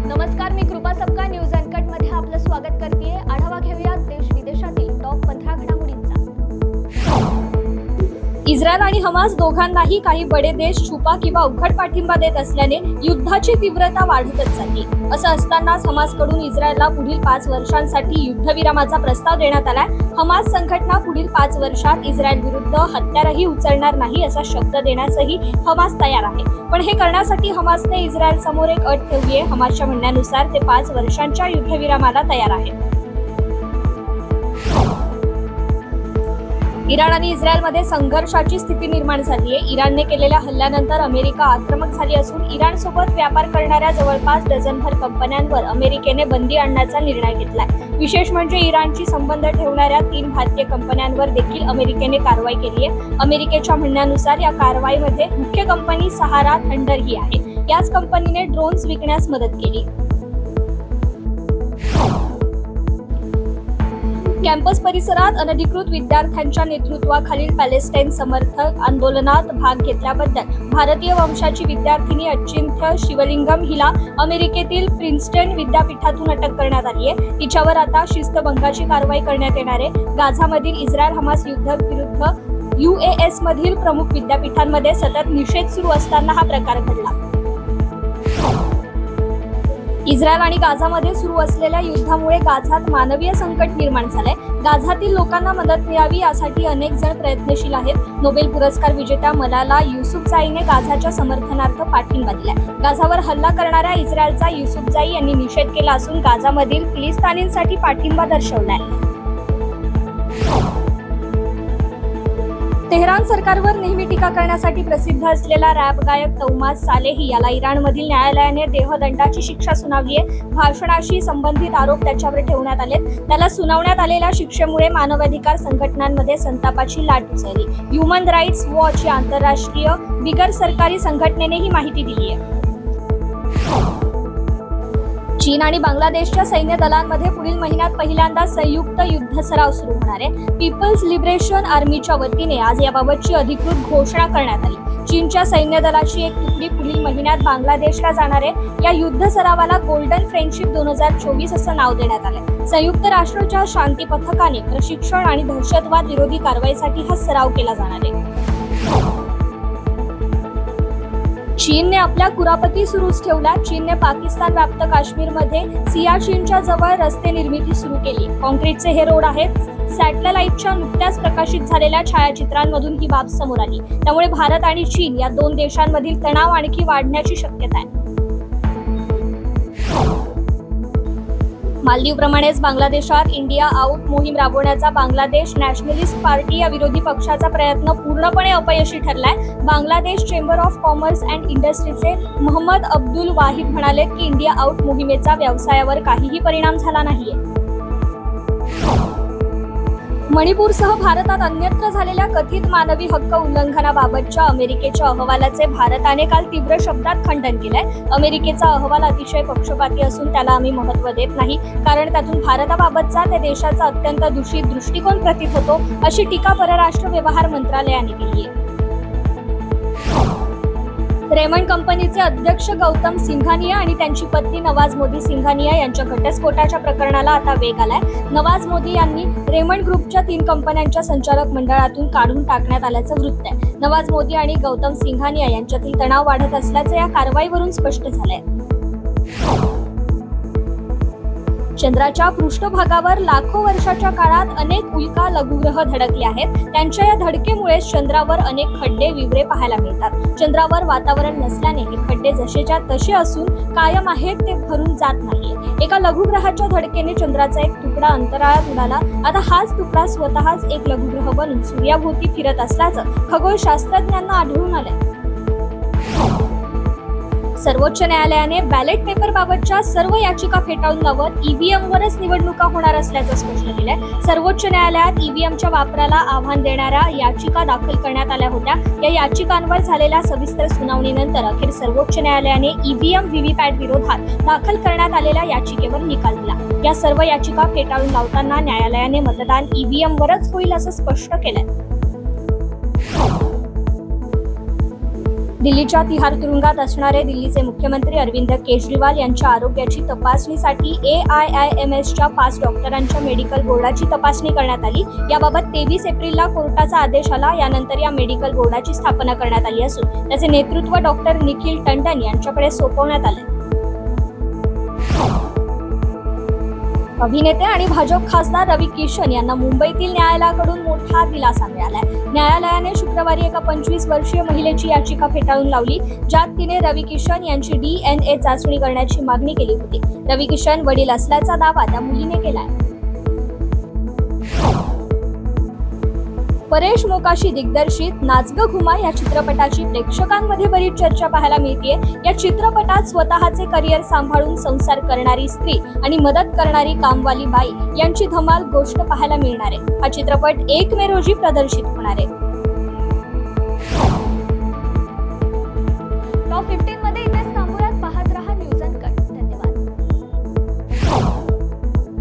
नमस्कार, मी कृपा सबका न्यूज अनकट मध्ये आपलं स्वागत करते। आढावा घेऊया देश विदेशातील टॉप 15 घडामोडींचा। इस्रायल आणि हमास दोघांनाही काही बडे देश छुपा किंवा उघड पाठिंबा देत असल्याने युद्धाची तीव्रता वाढतच चालली। असं असतानाच हमासकडून इस्रायलला पुढील 5 वर्षांसाठी युद्धविरामाचा प्रस्ताव देण्यात आलाय। हमास संघटना पुढील 5 वर्षात इस्रायल विरुद्ध हत्यारही उचलणार नाही असा शब्द देण्यासही हमास तयार आहे। पण हे करण्यासाठी हमासने इस्रायल समोर एक अट ठेवली आहे। हमासच्या म्हणण्यानुसार ते 5 वर्षांच्या युद्धविरामाला तयार आहेत। इराण आणि इस्रायलमध्ये संघर्षाची स्थिती निर्माण झाली आहे। इराणने केलेल्या हल्ल्यानंतर अमेरिका आक्रमक झाली असून इराणसोबत व्यापार करणाऱ्या जवळपास डझनभर कंपन्यांवर अमेरिकेने बंदी आणण्याचा निर्णय घेतलाय। विशेष म्हणजे इराणशी संबंध ठेवणाऱ्या 3 भारतीय कंपन्यांवर देखील अमेरिकेने कारवाई केली आहे। अमेरिकेच्या म्हणण्यानुसार या कारवाईमध्ये मुख्य कंपनी सहारा थंडर ही आहे। याच कंपनीने ड्रोन्स विकण्यास मदत केली। कॅम्पस परिसरात अनधिकृत विद्यार्थ्यांच्या नेतृत्वाखालील पॅलेस्टाईन समर्थक आंदोलनात भाग घेतल्याबद्दल भारतीय वंशाची विद्यार्थिनी अचिंथ्य शिवलिंगम हिला अमेरिकेतील प्रिन्स्टन विद्यापीठातून अटक करण्यात आली आहे। तिच्यावर आता शिस्तभंगाची कारवाई करण्यात येणार आहे। गाझामधील इस्रायल हमास युद्धाविरुद्ध UAS मधील प्रमुख विद्यापीठांमध्ये सतत निषेध सुरू असताना हा प्रकार घडला। इस्रायल आणि गाझामध्ये सुरू असलेल्या युद्धामुळे गाझात मानवीय संकट निर्माण झालंय। गाझातील लोकांना मदत मिळावी यासाठी अनेक जण प्रयत्नशील आहेत। नोबेल पुरस्कार विजेत्या मलाला युसुफजाईने गाझाच्या समर्थनार्थ पाठिंबा दिलाय। गाझावर हल्ला करणाऱ्या इस्रायलचा युसुफजाई यांनी निषेध केला असून गाझामधील फिलिस्तीनींसाठी पाठिंबा दर्शवलाय। तेहरान सरकारवर नेहमी टीका करण्यासाठी प्रसिद्ध असलेला रॅप गायक तौमास सालेही याला इराणमधील न्यायालयाने देहदंडाची शिक्षा सुनावली आहे। भाषणाशी संबंधित आरोप त्याच्यावर ठेवण्यात आले। त्याला सुनावण्यात आलेल्या शिक्षेमुळे मानवाधिकार संघटनांमध्ये संतापाची लाट उसळली। ह्युमन राईट्स वॉच या आंतरराष्ट्रीय बिगर सरकारी संघटनेने ही माहिती दिली आहे। चीन आणि बांगलादेशच्या सैन्य दलांमध्ये पुढील महिन्यात पहिल्यांदा संयुक्त युद्ध सराव सुरू होणार आहे। पीपल्स लिबरेशन आर्मीच्या वतीने आज याबाबतची अधिकृत घोषणा करण्यात आली। चीनच्या सैन्य दलाची एक तुकडी पुढील महिन्यात बांगलादेशला जाणार आहे। या युद्ध सरावाला गोल्डन फ्रेंडशिप 2024 असं नाव देण्यात आलंय। संयुक्त राष्ट्राच्या शांती पथकाने प्रशिक्षण आणि दहशतवाद विरोधी कारवाईसाठी हा सराव केला जाणार आहे। चीनने आपल्या कुरापती सुरूच ठेवल्या। चीनने पाकिस्तान व्याप्त काश्मीरमध्ये सियाचीनच्या जवळ रस्ते निर्मिती सुरू केली। कॉन्क्रीटचे हे रोड आहेत। सॅटेलाइटच्या नुकत्याच प्रकाशित झालेल्या छायाचित्रांमधून ही बाब समोर आली। त्यामुळे भारत आणि चीन या 2 देशांमधील तणाव आणखी वाढण्याची शक्यता आहे। मालदीवप्रमाणेच बांगलादेशात इंडिया आउट मोहीम राबवण्याचा बांगलादेश नॅशनलिस्ट पार्टी या विरोधी पक्षाचा प्रयत्न पूर्णपणे अपयशी ठरलाय। Bangladesh chamber of commerce and इंडस्ट्रीचे मोहम्मद अब्दुल वाहिद म्हणाले की इंडिया आउट मोहिमेचा व्यवसायावर काहीही परिणाम झाला नाहीये। मणिपूरसह भारतात अन्यत्र झालेल्या कथित मानवी हक्क उल्लंघनाबाबतच्या अमेरिकेच्या अहवालाचे भारताने काल तीव्र शब्दात खंडन केलंय। अमेरिकेचा अहवाल अतिशय पक्षपाती असून त्याला आम्ही महत्त्व देत नाही, कारण त्यातून भारताबाबतचा त्या देशाचा अत्यंत दूषित दृष्टिकोन प्रतीत होतो, अशी टीका परराष्ट्र व्यवहार मंत्रालयाने केली आहे। रेमंड कंपनीचे अध्यक्ष गौतम सिंघानिया आणि त्यांची पत्नी नवाज मोदी सिंघानिया यांच्या घटस्फोटाच्या प्रकरणाला आता वेग आलाय। नवाज मोदी यांनी रेमंड ग्रुपच्या 3 कंपन्यांच्या संचालक मंडळातून काढून टाकण्यात आल्याचं वृत्त आहे। नवाज मोदी आणि गौतम सिंघानिया यांच्यातील तणाव वाढत असल्याचे या कारवाईवरून स्पष्ट झालंय। चंद्राच्या पृष्ठभागावर लाखो वर्षाच्या काळात अनेक उल्का लघुग्रह धडकले आहेत। त्यांच्या या धडकेमुळे चंद्रावर अनेक खड्डे विवरे पाहायला मिळतात। चंद्रावर वातावरण नसल्याने हे खड्डे जसेच्या तसे असून कायम आहेत, ते भरून जात नाहीये। एका लघुग्रहाच्या धडकेने चंद्राचा एक तुकडा अंतराळात उडाला। आता हाच तुकडा स्वतःच एक लघुग्रह बनून सूर्याभोवती फिरत असल्याचं खगोलशास्त्रज्ञांना आढळून आलंय। सर्वोच्च न्यायालयाने बॅलेट पेपर बाबतच्या सर्व याचिका फेटाळून लावत EVM वरच निवडणुका होणार असल्याचं स्पष्ट केलंय। सर्वोच्च न्यायालयात EVMच्या वापराला आव्हान देणाऱ्या याचिका दाखल करण्यात आल्या होत्या। या याचिकांवर झालेल्या सविस्तर सुनावणीनंतर अखेर सर्वोच्च न्यायालयाने EVM व्हीव्हीपॅट विरोधात दाखल करण्यात आलेल्या याचिकेवर निकाल दिला। या सर्व याचिका फेटाळून लावताना न्यायालयाने मतदान EVM वरच होईल असं स्पष्ट केलंय। दिल्लीच्या तिहार तुरुंगात असणारे दिल्लीचे मुख्यमंत्री अरविंद केजरीवाल यांच्या आरोग्याची तपासणीसाठी AIIMSच्या 5 डॉक्टरांच्या मेडिकल बोर्डाची तपासणी करण्यात आली। याबाबत 23 एप्रिलला कोर्टाचा आदेश आला। यानंतर या मेडिकल बोर्डाची स्थापना करण्यात आली असून त्याचे नेतृत्व डॉक्टर निखिल टंडन यांच्याकडे सोपवण्यात आले। अभिनेते आणि भाजप खासदार रवी किशन यांना मुंबईतील न्यायालयाकडून मोठा दिलासा मिळालाय। न्यायालयाने शुक्रवारी एका 25 वर्षीय महिलेची याचिका फेटाळून लावली, ज्यात तिने रवी किशन यांची DNA चाचणी करण्याची मागणी केली होती। रवी किशन वडील असल्याचा दावा त्या मुलीने केलाय। परेश मोकाशी दिग्दर्शित नाच ग घुमा या चित्रपटाची प्रेक्षकांमध्ये बरीच चर्चा पाहायला मिळतेय। या चित्रपटात स्वतःचे करिअर सांभाळून संसार करणारी स्त्री आणि मदत करणारी कामवाली बाई यांची धमाल गोष्ट पाहायला मिळणार आहे। हा चित्रपट 1 मे रोजी प्रदर्शित होणार आहे। टॉप 15